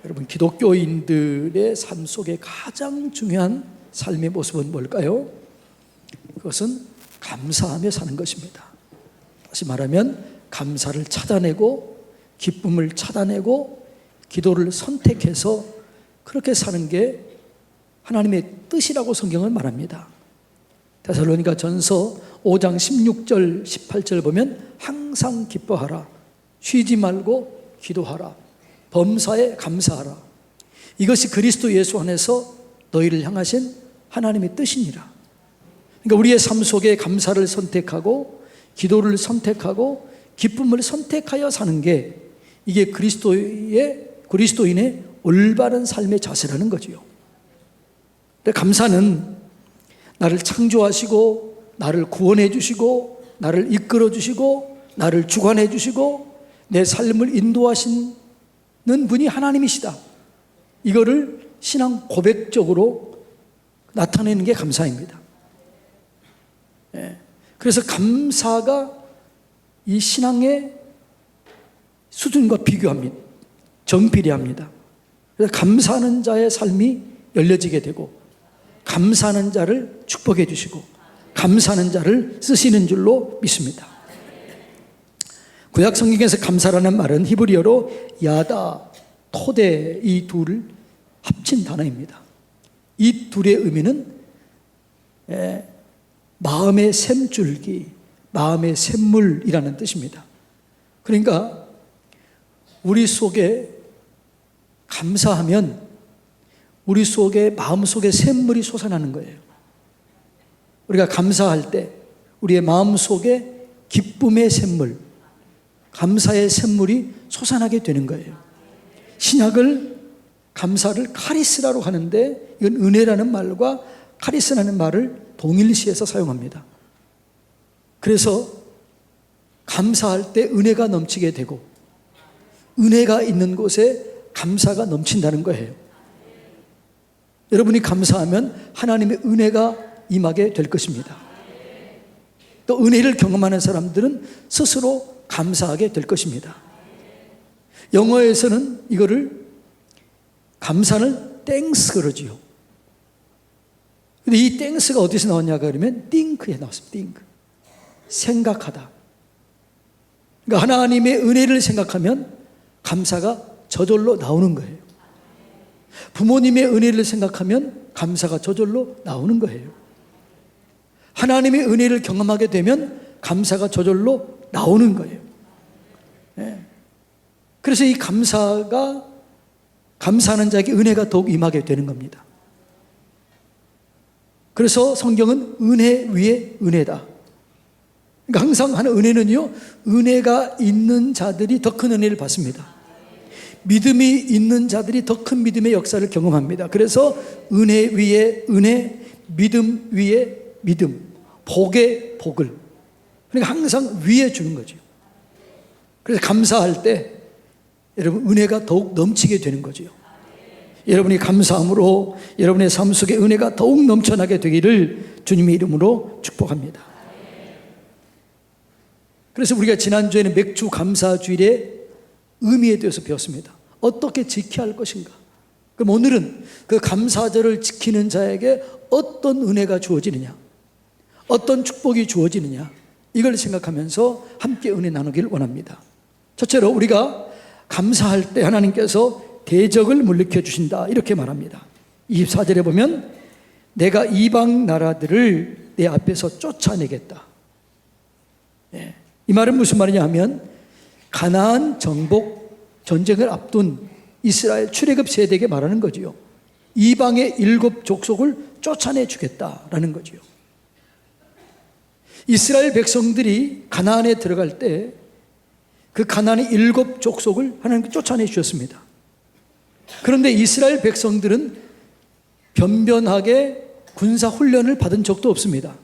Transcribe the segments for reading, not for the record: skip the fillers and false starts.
여러분, 기독교인들의 삶 속에 가장 중요한 삶의 모습은 뭘까요? 그것은 감사하며 사는 것입니다. 다시 말하면 감사를 찾아내고 기쁨을 찾아내고 기도를 선택해서 그렇게 사는 게 하나님의 뜻이라고 성경은 말합니다. 데살로니가 전서 5장 16절 18절 보면 항상 기뻐하라, 쉬지 말고 기도하라, 범사에 감사하라, 이것이 그리스도 예수 안에서 너희를 향하신 하나님의 뜻이니라. 그러니까 우리의 삶 속에 감사를 선택하고 기도를 선택하고 기쁨을 선택하여 사는 게 이게 그리스도인의 올바른 삶의 자세라는 거지요. 감사는 나를 창조하시고 나를 구원해 주시고 나를 이끌어 주시고 나를 주관해 주시고 내 삶을 인도하시는 분이 하나님이시다, 이거를 신앙 고백적으로 나타내는 게 감사입니다. 그래서 감사가 이 신앙의 수준과 비교합니다. 정비례합니다. 그래서 감사하는 자의 삶이 열려지게 되고 감사하는 자를 축복해 주시고 감사하는 자를 쓰시는 줄로 믿습니다. 구약 성경에서 감사라는 말은 히브리어로 야다, 토데, 이 둘을 합친 단어입니다. 이 둘의 의미는 마음의 샘줄기, 마음의 샘물이라는 뜻입니다. 그러니까 우리 속에 감사하면 우리 속에 마음속에 샘물이 솟아나는 거예요. 우리가 감사할 때 우리의 마음속에 기쁨의 샘물, 감사의 샘물이 솟아나게 되는 거예요. 신약을 감사를 카리스라로 하는데 이건 은혜라는 말과 카리스라는 말을 동일시해서 사용합니다. 그래서 감사할 때 은혜가 넘치게 되고 은혜가 있는 곳에 감사가 넘친다는 거예요. 여러분이 감사하면 하나님의 은혜가 임하게 될 것입니다. 또 은혜를 경험하는 사람들은 스스로 감사하게 될 것입니다. 영어에서는 이거를 감사를 땡스 그러지요. 근데 이 땡스가 어디서 나왔냐 그러면 think에 나왔습니다. think. 생각하다. 그러니까 하나님의 은혜를 생각하면 감사가 저절로 나오는 거예요. 부모님의 은혜를 생각하면 감사가 저절로 나오는 거예요. 하나님의 은혜를 경험하게 되면 감사가 저절로 나오는 거예요. 그래서 이 감사하는 자에게 은혜가 더욱 임하게 되는 겁니다. 그래서 성경은 은혜 위에 은혜다. 그러니까 항상 하는 은혜는요, 은혜가 있는 자들이 더 큰 은혜를 받습니다. 믿음이 있는 자들이 더 큰 믿음의 역사를 경험합니다. 그래서 은혜 위에 은혜, 믿음 위에 믿음, 복에 복을, 그러니까 항상 위에 주는 거죠. 그래서 감사할 때 여러분 은혜가 더욱 넘치게 되는 거죠. 여러분이 감사함으로 여러분의 삶 속에 은혜가 더욱 넘쳐나게 되기를 주님의 이름으로 축복합니다. 그래서 우리가 지난주에는 맥주 감사주일의 의미에 대해서 배웠습니다. 어떻게 지켜야 할 것인가. 그럼 오늘은 그 감사절을 지키는 자에게 어떤 은혜가 주어지느냐, 어떤 축복이 주어지느냐, 이걸 생각하면서 함께 은혜 나누기를 원합니다. 첫째로 우리가 감사할 때 하나님께서 대적을 물리켜 주신다, 이렇게 말합니다. 24절에 보면 내가 이방 나라들을 내 앞에서 쫓아내겠다. 이 말은 무슨 말이냐 하면 가나안 정복 전쟁을 앞둔 이스라엘 출애굽 세대에게 말하는 거지요. 이방의 7 족속을 쫓아내 주겠다라는 거지요. 이스라엘 백성들이 가나안에 들어갈 때 그 가나안의 7 족속을 하나님께 쫓아내 주셨습니다. 그런데 이스라엘 백성들은 변변하게 군사 훈련을 받은 적도 없습니다.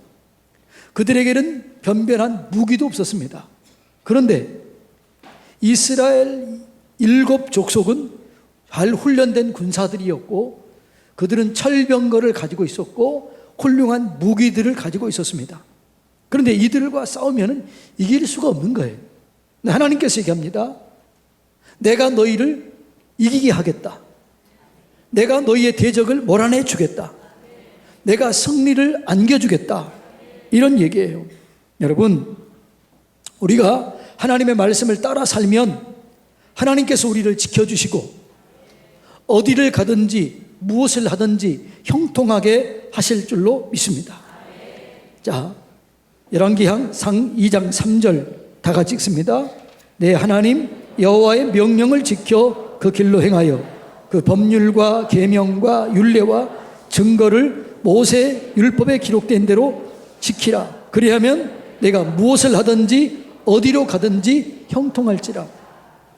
그들에게는 변변한 무기도 없었습니다. 그런데 이스라엘 7 족속은 잘 훈련된 군사들이었고 그들은 철병거를 가지고 있었고 훌륭한 무기들을 가지고 있었습니다. 그런데 이들과 싸우면 이길 수가 없는 거예요. 하나님께서 얘기합니다. 내가 너희를 이기게 하겠다. 내가 너희의 대적을 몰아내 주겠다. 내가 승리를 안겨주겠다. 이런 얘기예요. 여러분, 우리가 하나님의 말씀을 따라 살면 하나님께서 우리를 지켜주시고 어디를 가든지 무엇을 하든지 형통하게 하실 줄로 믿습니다. 자, 열왕기상 2장 3절 다 같이 읽습니다. 내 하나님 여호와의 명령을 지켜 그 길로 행하여 그 법률과 계명과 율례와 증거를 모세 율법에 기록된 대로 지키라. 그리하면 내가 무엇을 하든지 어디로 가든지 형통할지라.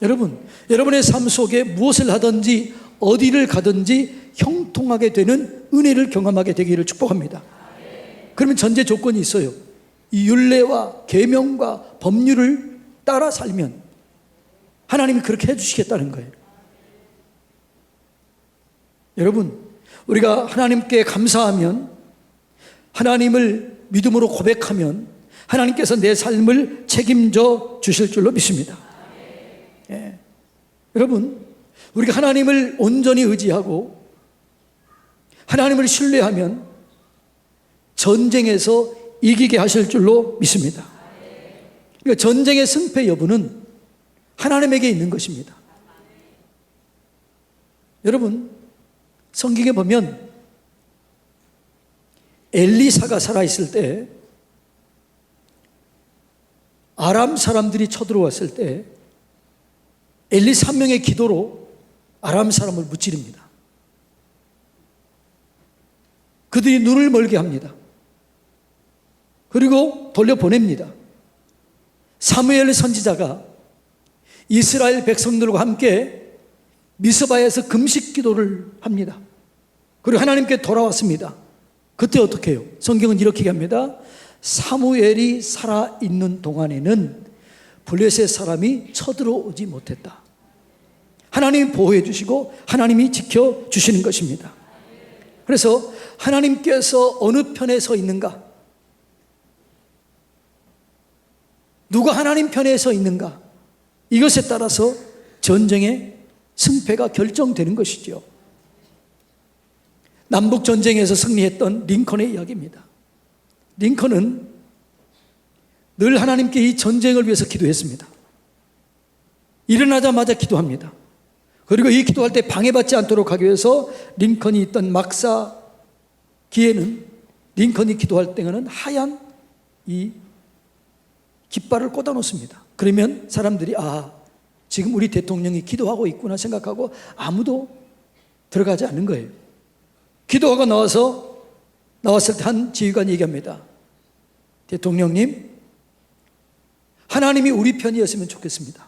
여러분, 여러분의 삶 속에 무엇을 하든지 어디를 가든지 형통하게 되는 은혜를 경험하게 되기를 축복합니다. 그러면 전제 조건이 있어요. 이 율례와 계명과 법률을 따라 살면 하나님이 그렇게 해주시겠다는 거예요. 여러분, 우리가 하나님께 감사하면, 하나님을 믿음으로 고백하면 하나님께서 내 삶을 책임져 주실 줄로 믿습니다. 예. 여러분, 우리가 하나님을 온전히 의지하고 하나님을 신뢰하면 전쟁에서 이기게 하실 줄로 믿습니다. 그러니까 전쟁의 승패 여부는 하나님에게 있는 것입니다. 여러분, 성경에 보면 엘리사가 살아있을 때 아람 사람들이 쳐들어왔을 때 엘리사 한 명의 기도로 아람 사람을 무찌릅니다. 그들이 눈을 멀게 합니다. 그리고 돌려보냅니다. 사무엘 선지자가 이스라엘 백성들과 함께 미스바에서 금식 기도를 합니다. 그리고 하나님께 돌아왔습니다. 그때 어떻게 해요? 성경은 이렇게 얘기합니다. 사무엘이 살아있는 동안에는 블레셋 사람이 쳐들어오지 못했다. 하나님이 보호해 주시고 하나님이 지켜주시는 것입니다. 그래서 하나님께서 어느 편에 서 있는가? 누가 하나님 편에 서 있는가? 이것에 따라서 전쟁의 승패가 결정되는 것이죠. 남북전쟁에서 승리했던 링컨의 이야기입니다. 링컨은 늘 하나님께 이 전쟁을 위해서 기도했습니다. 일어나자마자 기도합니다. 그리고 이 기도할 때 방해받지 않도록 하기 위해서 링컨이 있던 막사기에는 링컨이 기도할 때는 하얀 이 깃발을 꽂아 놓습니다. 그러면 사람들이 지금 우리 대통령이 기도하고 있구나 생각하고 아무도 들어가지 않는 거예요. 기도하고 나왔을 때 한 지휘관이 얘기합니다. 대통령님, 하나님이 우리 편이었으면 좋겠습니다.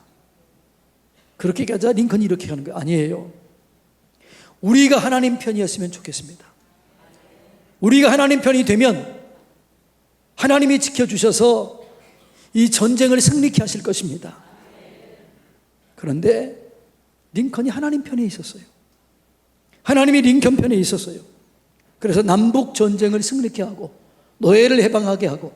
그렇게 얘기하자 링컨이 이렇게 하는 거예요. 아니에요. 우리가 하나님 편이었으면 좋겠습니다. 우리가 하나님 편이 되면 하나님이 지켜주셔서 이 전쟁을 승리케 하실 것입니다. 그런데 링컨이 하나님 편에 있었어요. 하나님이 링컨 편에 있었어요. 그래서 남북 전쟁을 승리케 하고 노예를 해방하게 하고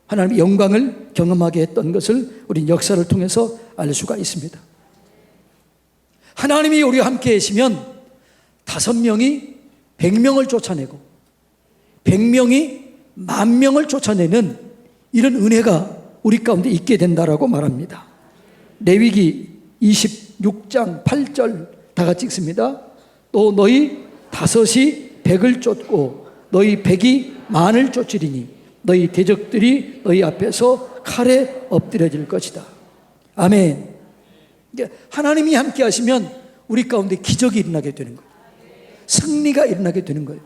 하나님의 영광을 경험하게 했던 것을 우리 역사를 통해서 알 수가 있습니다. 하나님이 우리와 함께 계시면 5명이 100명을 쫓아내고 100명이 10,000명을 쫓아내는 이런 은혜가 우리 가운데 있게 된다라고 말합니다. 레위기 26장 8절 다 같이 읽습니다. 또 너희 5이 100을 쫓고 너희 100이 10,000을 쫓으리니 너희 대적들이 너희 앞에서 칼에 엎드려질 것이다. 아멘. 하나님이 함께 하시면 우리 가운데 기적이 일어나게 되는 거예요. 승리가 일어나게 되는 거예요.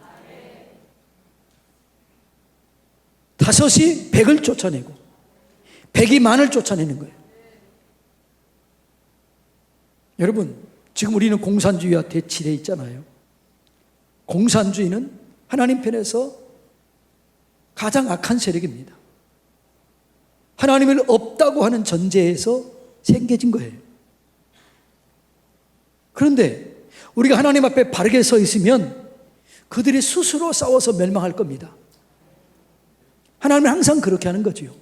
5이 100을 쫓아내고 100이 10,000을 쫓아내는 거예요. 여러분, 지금 우리는 공산주의와 대치돼 있잖아요. 공산주의는 하나님 편에서 가장 악한 세력입니다. 하나님을 없다고 하는 전제에서 생겨진 거예요. 그런데 우리가 하나님 앞에 바르게 서 있으면 그들이 스스로 싸워서 멸망할 겁니다. 하나님은 항상 그렇게 하는 거지요.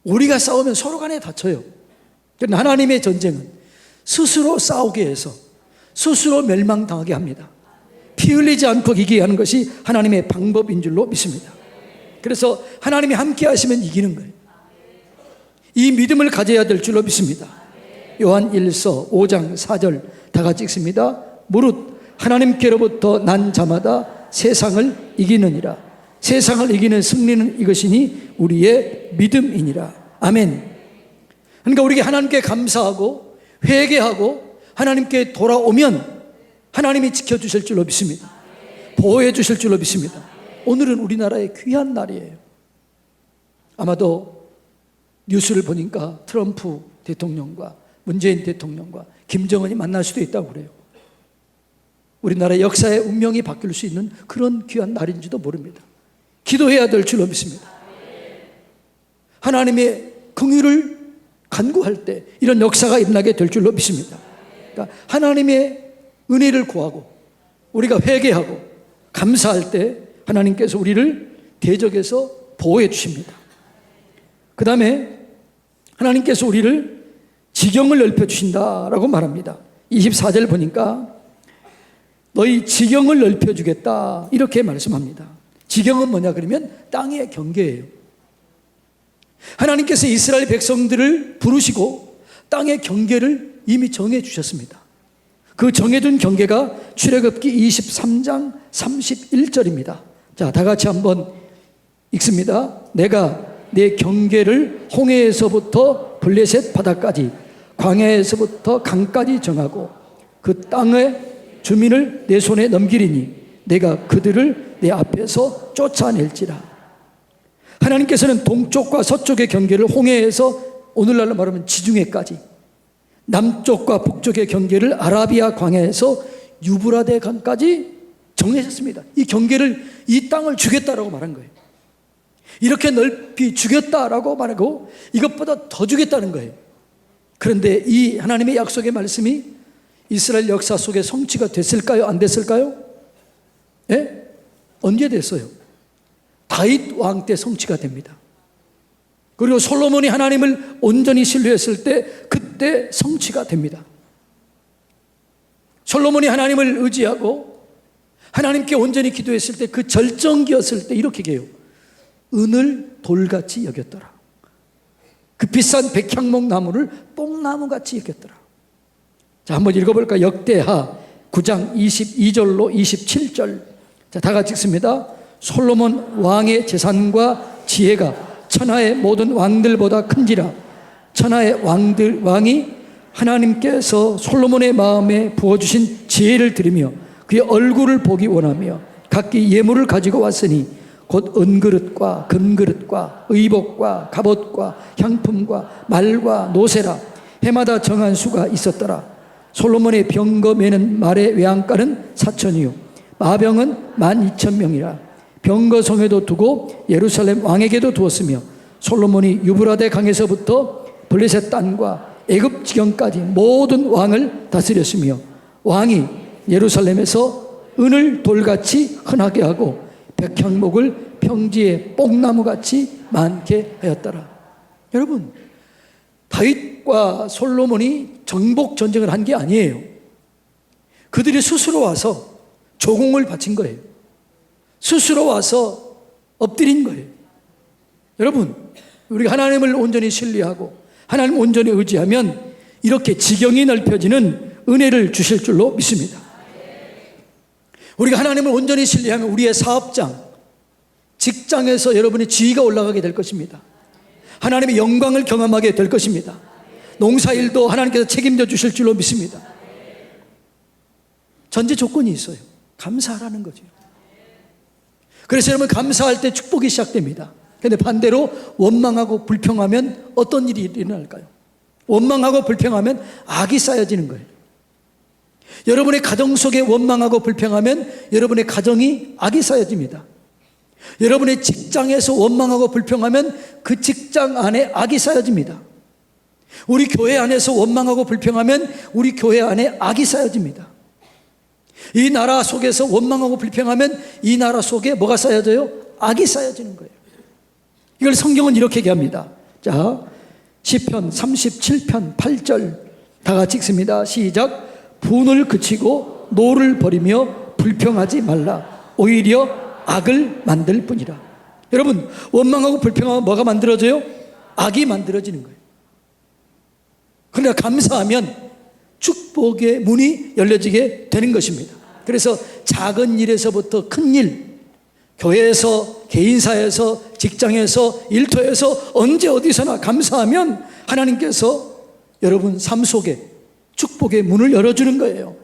우리가 싸우면 서로 간에 다쳐요. 그런데 하나님의 전쟁은 스스로 싸우게 해서 스스로 멸망당하게 합니다. 피 흘리지 않고 이기게 하는 것이 하나님의 방법인 줄로 믿습니다. 그래서 하나님이 함께 하시면 이기는 거예요. 이 믿음을 가져야 될 줄로 믿습니다. 요한 1서 5장 4절 다 같이 읽습니다. 무릇 하나님께로부터 난 자마다 세상을 이기느니라. 세상을 이기는 승리는 이것이니 우리의 믿음이니라. 아멘. 그러니까 우리가 하나님께 감사하고 회개하고 하나님께 돌아오면 하나님이 지켜주실 줄로 믿습니다. 보호해 주실 줄로 믿습니다. 오늘은 우리나라의 귀한 날이에요. 아마도 뉴스를 보니까 트럼프 대통령과 문재인 대통령과 김정은이 만날 수도 있다고 그래요. 우리나라의 역사의 운명이 바뀔 수 있는 그런 귀한 날인지도 모릅니다. 기도해야 될 줄로 믿습니다. 하나님의 긍휼을 간구할 때 이런 역사가 일어나게 될 줄로 믿습니다. 그러니까 하나님의 은혜를 구하고 우리가 회개하고 감사할 때 하나님께서 우리를 대적에서 보호해 주십니다. 그 다음에 하나님께서 우리를 지경을 넓혀 주신다라고 말합니다. 24절 보니까 너희 지경을 넓혀 주겠다 이렇게 말씀합니다. 지경은 뭐냐 그러면 땅의 경계예요. 하나님께서 이스라엘 백성들을 부르시고 땅의 경계를 이미 정해 주셨습니다. 그 정해둔 경계가 출애굽기 23장 31절입니다. 자, 다 같이 한번 읽습니다. 내가 내 경계를 홍해에서부터 블레셋 바다까지 광야에서부터 강까지 정하고 그 땅의 주민을 내 손에 넘기리니 내가 그들을 내 앞에서 쫓아낼지라. 하나님께서는 동쪽과 서쪽의 경계를 홍해에서 오늘날로 말하면 지중해까지, 남쪽과 북쪽의 경계를 아라비아 광야에서 유브라데 강까지 정해졌습니다. 이 경계를, 이 땅을 주겠다라고 말한 거예요. 이렇게 넓히 주겠다라고 말하고 이것보다 더 주겠다는 거예요. 그런데 이 하나님의 약속의 말씀이 이스라엘 역사 속에 성취가 됐을까요? 안 됐을까요? 예? 언제 됐어요? 다윗 왕 때 성취가 됩니다. 그리고 솔로몬이 하나님을 온전히 신뢰했을 때 그때 성취가 됩니다. 솔로몬이 하나님을 의지하고 하나님께 온전히 기도했을 때 그 절정기였을 때 이렇게 얘기해요. 은을 돌같이 여겼더라. 그 비싼 백향목 나무를 뽕나무같이 여겼더라. 자, 한번 읽어볼까요? 역대하 9장 22절로 27절. 자, 다 같이 읽습니다. 솔로몬 왕의 재산과 지혜가 천하의 모든 왕들보다 큰지라. 천하의 왕이 하나님께서 솔로몬의 마음에 부어주신 지혜를 들으며 그의 얼굴을 보기 원하며 각기 예물을 가지고 왔으니 곧 은그릇과 금그릇과 의복과 갑옷과 향품과 말과 노새라. 해마다 정한 수가 있었더라. 솔로몬의 병거 매는 말의 외양간은 4천이요 마병은 12,000명이라. 병거 성에도 두고 예루살렘 왕에게도 두었으며 솔로몬이 유브라데 강에서부터 블레셋 땅과 애굽 지경까지 모든 왕을 다스렸으며 왕이 예루살렘에서 은을 돌같이 흔하게 하고 백향목을 평지에 뽕나무같이 많게 하였더라. 여러분, 다윗과 솔로몬이 정복 전쟁을 한 게 아니에요. 그들이 스스로 와서 조공을 바친 거예요. 스스로 와서 엎드린 거예요. 여러분, 우리가 하나님을 온전히 신뢰하고 하나님 온전히 의지하면 이렇게 지경이 넓혀지는 은혜를 주실 줄로 믿습니다. 우리가 하나님을 온전히 신뢰하면 우리의 사업장, 직장에서 여러분의 지위가 올라가게 될 것입니다. 하나님의 영광을 경험하게 될 것입니다. 농사일도 하나님께서 책임져 주실 줄로 믿습니다. 전제 조건이 있어요. 감사하라는 거죠. 그래서 여러분 감사할 때 축복이 시작됩니다. 그런데 반대로 원망하고 불평하면 어떤 일이 일어날까요? 원망하고 불평하면 악이 쌓여지는 거예요. 여러분의 가정 속에 원망하고 불평하면 여러분의 가정이 악이 쌓여집니다. 여러분의 직장에서 원망하고 불평하면 그 직장 안에 악이 쌓여집니다. 우리 교회 안에서 원망하고 불평하면 우리 교회 안에 악이 쌓여집니다. 이 나라 속에서 원망하고 불평하면 이 나라 속에 뭐가 쌓여져요? 악이 쌓여지는 거예요. 이걸 성경은 이렇게 얘기합니다. 자, 시편 37편 8절 다 같이 읽습니다. 시작. 분을 그치고 노를 버리며 불평하지 말라. 오히려 악을 만들 뿐이라. 여러분, 원망하고 불평하면 뭐가 만들어져요? 악이 만들어지는 거예요. 그러나 감사하면 축복의 문이 열려지게 되는 것입니다. 그래서 작은 일에서부터 큰 일, 교회에서, 개인사에서, 직장에서, 일터에서 언제 어디서나 감사하면 하나님께서 여러분 삶 속에 축복의 문을 열어주는 거예요.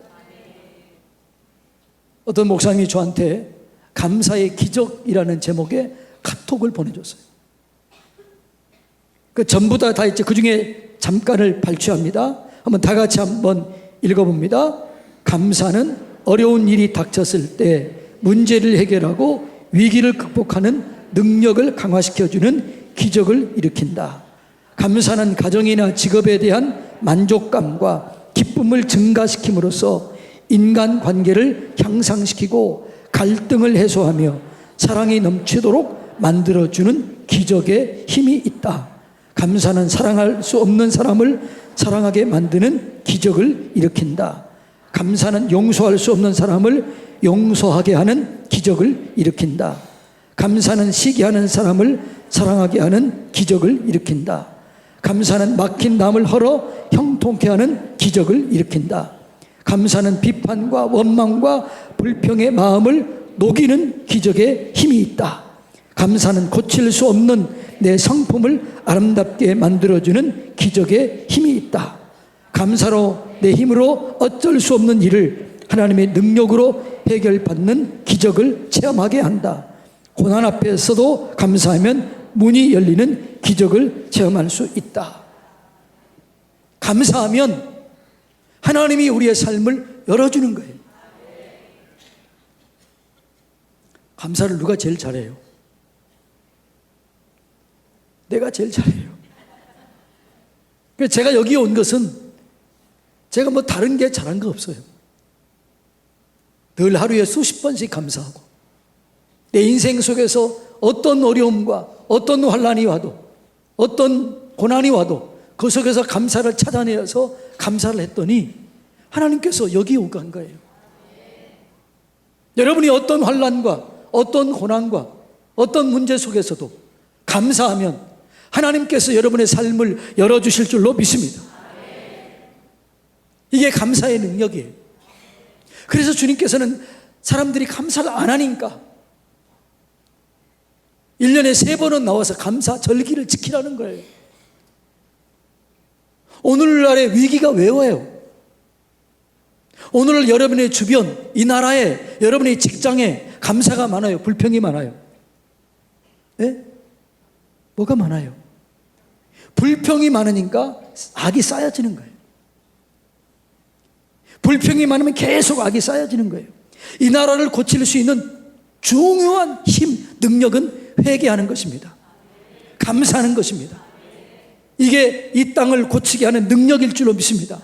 어떤 목사님이 저한테 감사의 기적이라는 제목의 카톡을 보내줬어요. 그 전부 다 있죠. 그 중에 잠깐을 발췌합니다. 한번 다 같이 한번 읽어봅니다. 감사는 어려운 일이 닥쳤을 때 문제를 해결하고 위기를 극복하는 능력을 강화시켜주는 기적을 일으킨다. 감사는 가정이나 직업에 대한 만족감과 기쁨을 증가시킴으로써 인간관계를 향상시키고 갈등을 해소하며 사랑이 넘치도록 만들어주는 기적의 힘이 있다. 감사는 사랑할 수 없는 사람을 사랑하게 만드는 기적을 일으킨다. 감사는 용서할 수 없는 사람을 용서하게 하는 기적을 일으킨다. 감사는 시기하는 사람을 사랑하게 하는 기적을 일으킨다. 감사는 막힌 담을 헐어 형통케 하는 기적을 일으킨다. 감사는 비판과 원망과 불평의 마음을 녹이는 기적의 힘이 있다. 감사는 고칠 수 없는 내 성품을 아름답게 만들어주는 기적의 힘이 있다. 감사로 내 힘으로 어쩔 수 없는 일을 하나님의 능력으로 해결받는 기적을 체험하게 한다. 고난 앞에서도 감사하면 문이 열리는 기적을 체험할 수 있다. 감사하면 하나님이 우리의 삶을 열어주는 거예요. 감사를 누가 제일 잘해요? 내가 제일 잘해요. 그래서 제가 여기 온 것은 제가 뭐 다른 게 잘한 거 없어요. 늘 하루에 수십 번씩 감사하고 내 인생 속에서 어떤 어려움과 어떤 환난이 와도 어떤 고난이 와도 그 속에서 감사를 찾아내어서 감사를 했더니 하나님께서 여기 오게 한 거예요. 여러분이 어떤 환난과 어떤 고난과 어떤 문제 속에서도 감사하면 하나님께서 여러분의 삶을 열어주실 줄로 믿습니다. 이게 감사의 능력이에요. 그래서 주님께서는 사람들이 감사를 안 하니까 1년에 3번은 나와서 감사 절기를 지키라는 거예요. 오늘날의 위기가 왜 와요? 오늘 여러분의 주변, 이 나라에, 여러분의 직장에 감사가 많아요? 불평이 많아요? 네? 뭐가 많아요? 불평이 많으니까 악이 쌓여지는 거예요. 불평이 많으면 계속 악이 쌓여지는 거예요. 이 나라를 고칠 수 있는 중요한 힘, 능력은 회개하는 것입니다. 감사하는 것입니다. 이게 이 땅을 고치게 하는 능력일 줄로 믿습니다.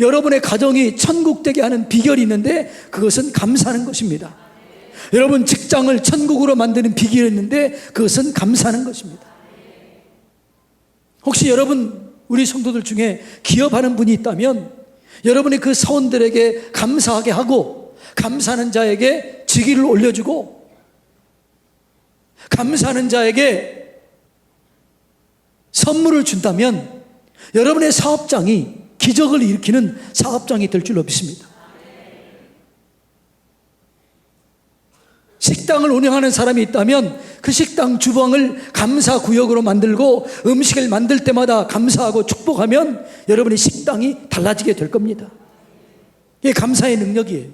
여러분의 가정이 천국 되게 하는 비결이 있는데 그것은 감사하는 것입니다. 여러분 직장을 천국으로 만드는 비결이 있는데 그것은 감사하는 것입니다. 혹시 여러분 우리 성도들 중에 기업하는 분이 있다면 여러분이 그 사원들에게 감사하게 하고 감사하는 자에게 직위를 올려주고 감사하는 자에게 선물을 준다면 여러분의 사업장이 기적을 일으키는 사업장이 될 줄로 믿습니다. 식당을 운영하는 사람이 있다면 그 식당 주방을 감사구역으로 만들고 음식을 만들 때마다 감사하고 축복하면 여러분의 식당이 달라지게 될 겁니다. 이게 감사의 능력이에요.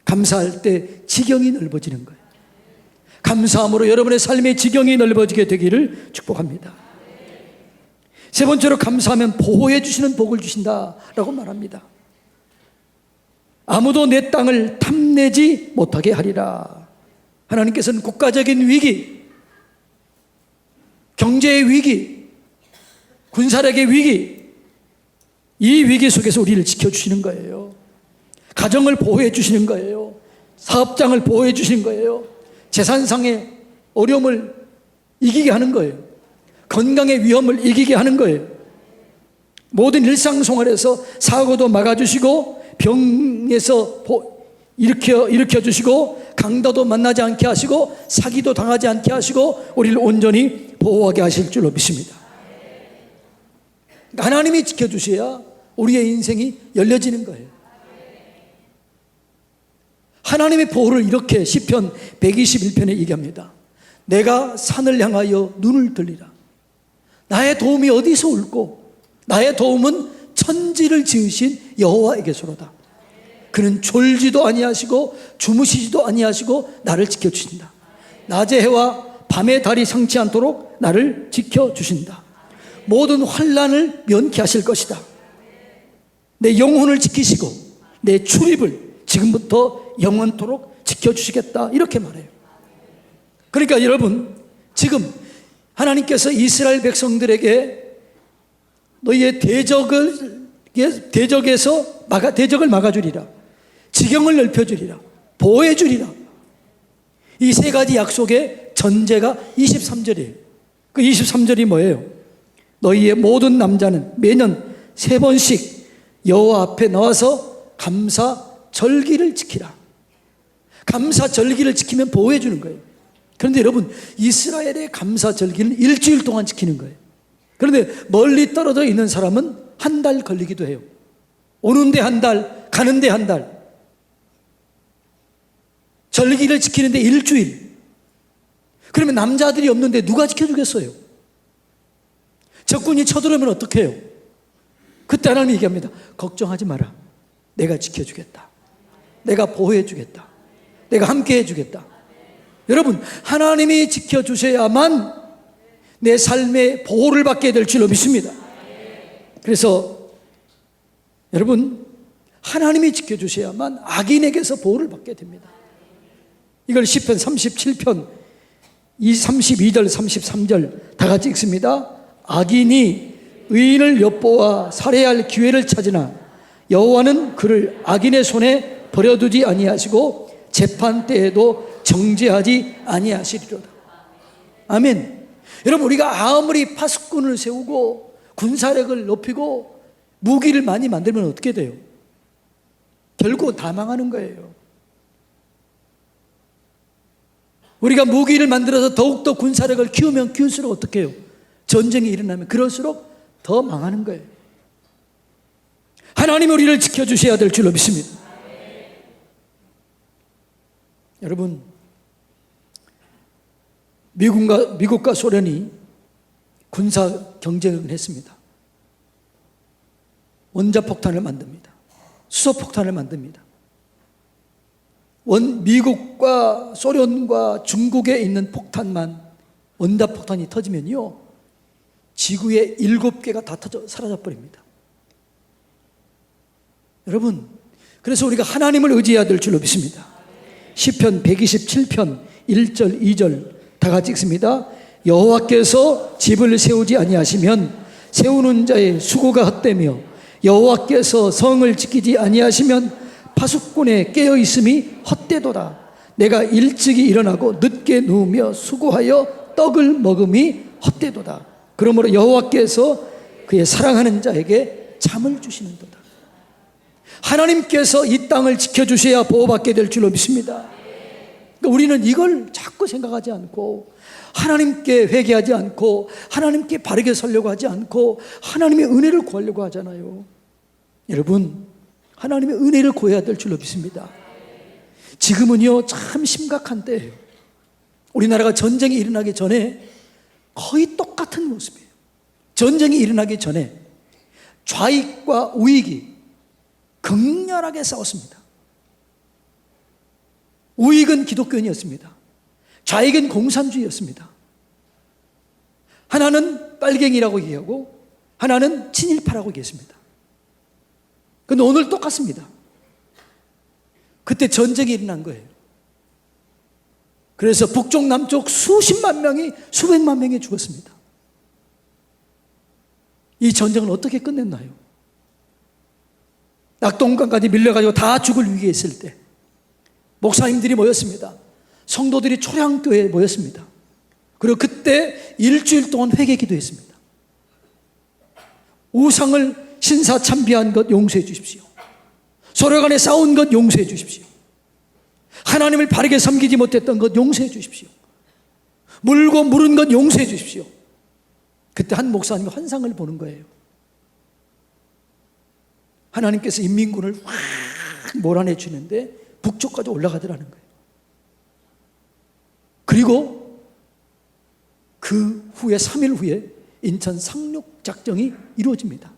감사할 때 지경이 넓어지는 거예요. 감사함으로 여러분의 삶의 지경이 넓어지게 되기를 축복합니다. 세 번째로 감사하면 보호해 주시는 복을 주신다라고 말합니다. 아무도 내 땅을 탐내지 못하게 하리라. 하나님께서는 국가적인 위기, 경제의 위기, 군사력의 위기, 이 위기 속에서 우리를 지켜주시는 거예요. 가정을 보호해 주시는 거예요. 사업장을 보호해 주시는 거예요. 재산상의 어려움을 이기게 하는 거예요. 건강의 위험을 이기게 하는 거예요. 모든 일상생활에서 사고도 막아주시고 병에서 일으켜 주시고 강도도 만나지 않게 하시고 사기도 당하지 않게 하시고 우리를 온전히 보호하게 하실 줄로 믿습니다. 하나님이 지켜주셔야 우리의 인생이 열려지는 거예요. 하나님의 보호를 이렇게 시편 121편에 얘기합니다. 내가 산을 향하여 눈을 들리라. 나의 도움이 어디서 올고 나의 도움은 천지를 지으신 여호와에게서로다. 그는 졸지도 아니하시고 주무시지도 아니하시고 나를 지켜주신다. 낮의 해와 밤의 달이 상치 않도록 나를 지켜주신다. 모든 환난을 면케하실 것이다. 내 영혼을 지키시고 내 출입을 지금부터 영원토록 지켜주시겠다, 이렇게 말해요. 그러니까 여러분, 지금 하나님께서 이스라엘 백성들에게 너희의 대적을 막아주리라, 지경을 넓혀주리라, 보호해주리라, 이 세 가지 약속의 전제가 23절이에요. 그 23절이 뭐예요? 너희의 모든 남자는 매년 3번씩 여호와 앞에 나와서 감사 절기를 지키라. 감사 절기를 지키면 보호해 주는 거예요. 그런데 여러분, 이스라엘의 감사 절기는 일주일 동안 지키는 거예요. 그런데 멀리 떨어져 있는 사람은 한 달 걸리기도 해요. 오는데 한 달, 가는데 한 달. 절기를 지키는데 일주일. 그러면 남자들이 없는데 누가 지켜주겠어요? 적군이 쳐들어오면 어떻게 해요? 그때 하나님이 얘기합니다. 걱정하지 마라. 내가 지켜주겠다. 내가 보호해주겠다. 내가 함께 해주겠다. 여러분, 하나님이 지켜주셔야만 내 삶의 보호를 받게 될 줄로 믿습니다. 그래서 여러분, 하나님이 지켜주셔야만 악인에게서 보호를 받게 됩니다. 이걸 시편 37편 32절 33절 다 같이 읽습니다. 악인이 의인을 엿보아 살해할 기회를 찾으나 여호와는 그를 악인의 손에 버려두지 아니하시고 재판 때에도 정죄하지 아니하시리로다. 아멘. 여러분, 우리가 아무리 파수꾼을 세우고 군사력을 높이고 무기를 많이 만들면 어떻게 돼요? 결국 다 망하는 거예요. 우리가 무기를 만들어서 더욱더 군사력을 키우면 키울수록 어떻게 해요? 전쟁이 일어나면 그럴수록 더 망하는 거예요. 하나님 우리를 지켜주셔야 될 줄로 믿습니다. 여러분, 미국과 소련이 군사 경쟁을 했습니다. 원자폭탄을 만듭니다. 수소폭탄을 만듭니다. 미국과 소련과 중국에 있는 폭탄만, 원자폭탄이 터지면요, 지구의 7개가 다 사라져버립니다. 여러분, 그래서 우리가 하나님을 의지해야 될 줄로 믿습니다. 시편 127편 1절 2절 다 같이 읽습니다. 여호와께서 집을 세우지 아니하시면 세우는 자의 수고가 헛되며 여호와께서 성을 지키지 아니하시면 파수꾼의 깨어있음이 헛되도다. 내가 일찍이 일어나고 늦게 누우며 수고하여 떡을 먹음이 헛되도다. 그러므로 여호와께서 그의 사랑하는 자에게 잠을 주시는도다. 하나님께서 이 땅을 지켜주셔야 보호받게 될 줄로 믿습니다. 그러니까 우리는 이걸 자꾸 생각하지 않고 하나님께 회개하지 않고 하나님께 바르게 살려고 하지 않고 하나님의 은혜를 구하려고 하잖아요. 여러분, 하나님의 은혜를 구해야 될 줄로 믿습니다. 지금은요, 참 심각한 때예요. 우리나라가 전쟁이 일어나기 전에 거의 똑같은 모습이에요. 전쟁이 일어나기 전에 좌익과 우익이 극렬하게 싸웠습니다. 우익은 기독교인이었습니다. 좌익은 공산주의였습니다. 하나는 빨갱이라고 얘기하고 하나는 친일파라고 얘기했습니다. 그런데 오늘 똑같습니다. 그때 전쟁이 일어난 거예요. 그래서 북쪽 남쪽 수십만 명이, 수백만 명이 죽었습니다. 이 전쟁을 어떻게 끝냈나요? 낙동강까지 밀려가지고 다 죽을 위기에 있을 때 목사님들이 모였습니다. 성도들이 초량교회에 모였습니다. 그리고 그때 일주일 동안 회개 기도했습니다. 우상을 신사참배한 것 용서해 주십시오. 서로 간에 싸운 것 용서해 주십시오. 하나님을 바르게 섬기지 못했던 것 용서해 주십시오. 물고 물은 것 용서해 주십시오. 그때 한 목사님이 환상을 보는 거예요. 하나님께서 인민군을 확 몰아내주는데 북쪽까지 올라가더라는 거예요. 그리고 그 후에 3일 후에 인천 상륙작전이 이루어집니다.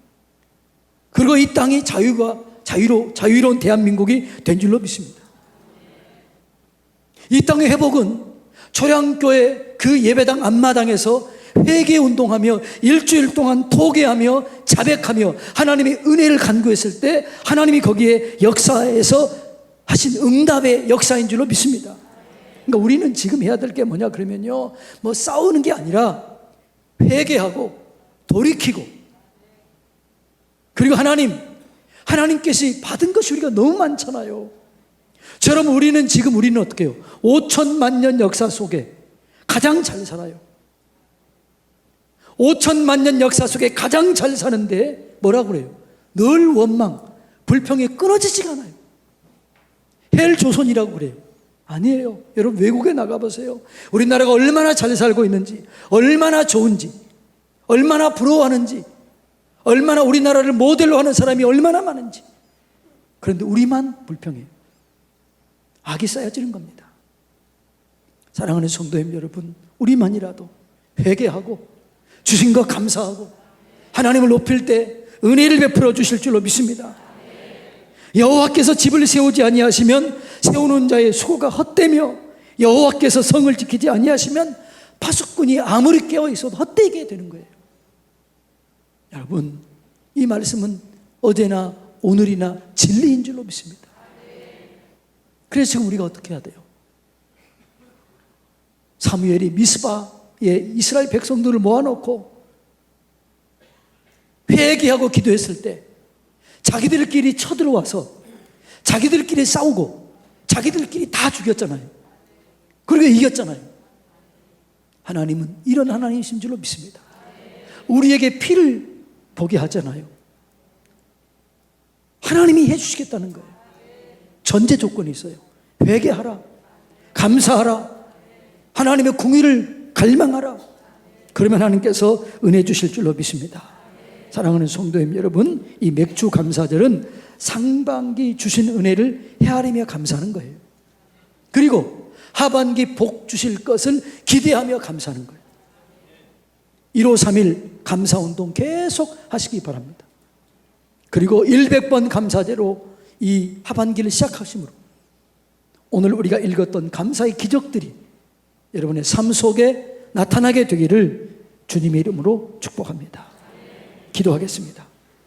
그리고 이 땅이 자유로운 대한민국이 된 줄로 믿습니다. 이 땅의 회복은 초량교회 그 예배당 앞마당에서 회개운동하며 일주일 동안 토개하며 자백하며 하나님의 은혜를 간구했을 때 하나님이 거기에 역사에서 하신 응답의 역사인 줄로 믿습니다. 그러니까 우리는 지금 해야 될 게 뭐냐 그러면요, 뭐 싸우는 게 아니라 회개하고 돌이키고, 그리고 하나님께서 받은 것이 우리가 너무 많잖아요. 저럼 우리는 어떻게 해요? 5천만 년 역사 속에 가장 잘 살아요. 5천만 년 역사 속에 가장 잘 사는데 뭐라고 그래요? 늘 원망, 불평이 끊어지지가 않아요. 헬조선이라고 그래요. 아니에요. 여러분 외국에 나가보세요. 우리나라가 얼마나 잘 살고 있는지, 얼마나 좋은지, 얼마나 부러워하는지, 얼마나 우리나라를 모델로 하는 사람이 얼마나 많은지. 그런데 우리만 불평해요. 악이 쌓여지는 겁니다. 사랑하는 성도님 여러분, 우리만이라도 회개하고 주신 것 감사하고 하나님을 높일 때 은혜를 베풀어 주실 줄로 믿습니다. 여호와께서 집을 세우지 아니하시면 세우는 자의 수고가 헛되며 여호와께서 성을 지키지 아니하시면 파수꾼이 아무리 깨어 있어도 헛되게 되는 거예요. 여러분, 이 말씀은 어제나 오늘이나 진리인 줄로 믿습니다. 그래서 지금 우리가 어떻게 해야 돼요? 사무엘이 미스바에 이스라엘 백성들을 모아놓고 회개하고 기도했을 때 자기들끼리 쳐들어와서 자기들끼리 싸우고 자기들끼리 다 죽였잖아요. 그리고 이겼잖아요. 하나님은 이런 하나님이신 줄로 믿습니다. 우리에게 피를 보게 하잖아요. 하나님이 해주시겠다는 거예요. 전제 조건이 있어요. 회개하라, 감사하라, 하나님의 공의를 갈망하라. 그러면 하나님께서 은혜 주실 줄로 믿습니다. 사랑하는 성도님 여러분, 이 맥주 감사절은 상반기 주신 은혜를 헤아리며 감사하는 거예요. 그리고 하반기 복 주실 것을 기대하며 감사하는 거예요. 1호 3일 감사운동 계속 하시기 바랍니다. 그리고 100번 감사제로 이 하반기를 시작하심으로 오늘 우리가 읽었던 감사의 기적들이 여러분의 삶 속에 나타나게 되기를 주님의 이름으로 축복합니다. 기도하겠습니다.